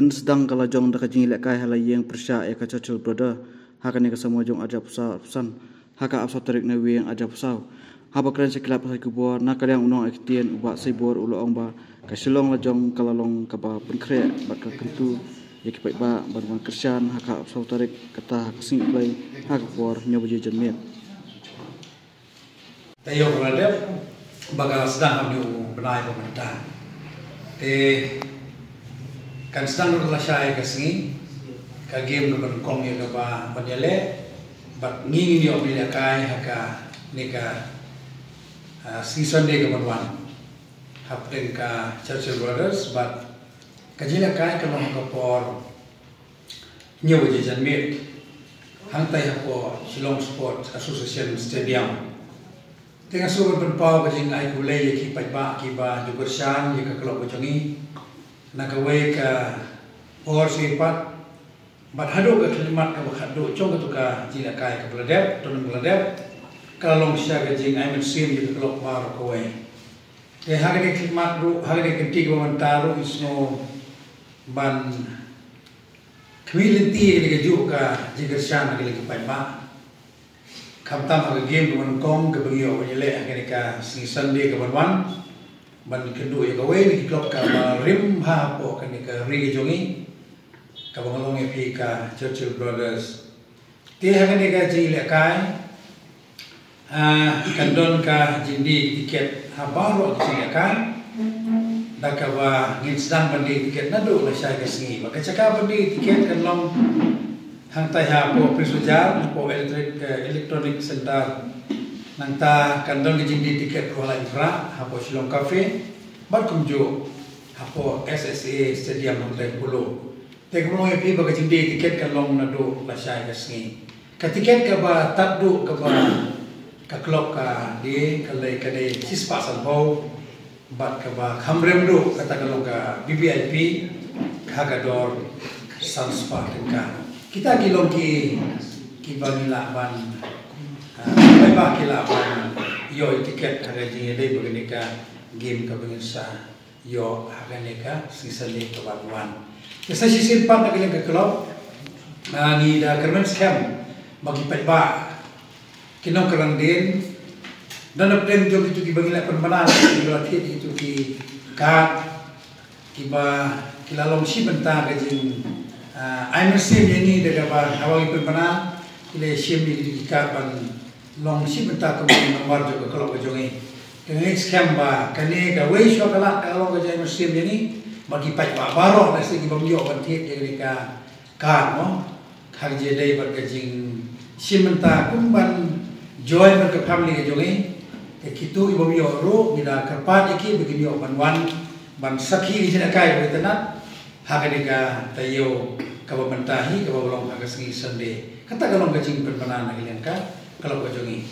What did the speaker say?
Sedang kalau jong dah kajing ilek kai halai yang persya ya kacacul brother hakan ni kesemua jong aja pusau pesan haka absau tarik na yang aja pusau haba keren sekilap pasal kubur nak kalian unong aktian ubak sibur ulo ong ba kasilong la jong kalalong kaba penkre bakal kentu ya kipai ba bantuan kersian haka absau tarik kata kesing play haka por nyobaje jenmet tayo brother bakal sedang kami benai pemerintah kan sedang berlasai kesini, kagem dengan kong yang apa penjale, bat ngingin dia beli kai haka nika season day kemudian, hapten ka Churchill Brothers, bat kajila kai kalau mengkapor nyewa jajan mit, hangtai hapo Shillong Sport Association Stadium. Tengah suruh berpau kajing ai kulai kipai ba kiba juga shan jika kelop bocongi. Nakaway ka or sipat bat hado ka kalimat ka bakhado chong ka tuka jila kai ka bladep ton bladep kalong sya ka jing ai men sim ji klok mar ko we te hagane kalimat ru hagane kenti ka mantaro isno ban kwilenti ni ka ju ka jigar shan ka lagi pai ba kamtam ka game ka man kong ka bangyo ka jile hagane ka season day ka ban ban kedua ya kawai ni klub ka rim ha po kan ka ri jongi ka bangalong pi ka Churchill Brothers ti ha kan ka ji le kai kandon ka jindi tiket ha baro ji le kai da ka wa ngin sedang bandi tiket na do la sya ka singi maka caka bandi tiket kan long hang tai ha po prisujar po electronic center nangta kandang jindi tiket kuala infra hapo Shillong Cafe bat kumjo hapo SSA Stadium nangta pulo teknologi pi baga jindi tiket kalong nado lasai kasni ka tiket ka ba taddu ka ba ka klok ka di kalai kadai sispa sanho bat ka ba khamrem do kata kalong ka BBIP kagador sanspa ka kita kilong ki banila ban Baik bah kila yo tiket harga jini dai beginika game ka bangsa yo harga nika sisali ke baruan. Kesa sisi empat nak kalian ke klub ni dah kermen scam bagi pet ba kinong kerandin dan plan jom itu di bangila permanan di latih itu di kad kiba kilalong si bentar gajin ai mesin ini dah ba awal permanan kile sim di kad ban long si bentar kemudian nomor juga kalau kejongi dengan scam ba kani ka wei syo kala kalau ke jai musim ini bagi pai ba baro nasi ki bamyo ban thit jadi ka kan no khang je dai ban kajing si bentar kumban joy ban ke family ke jongi ke kitu ibamyo ro bila kerpat iki begini ban wan ban sakhi di sini kai betanat hakani ka tayo ka bentahi ka bolong ka singi sende kata kalau kajing permanan kalian ka kalau kau jongi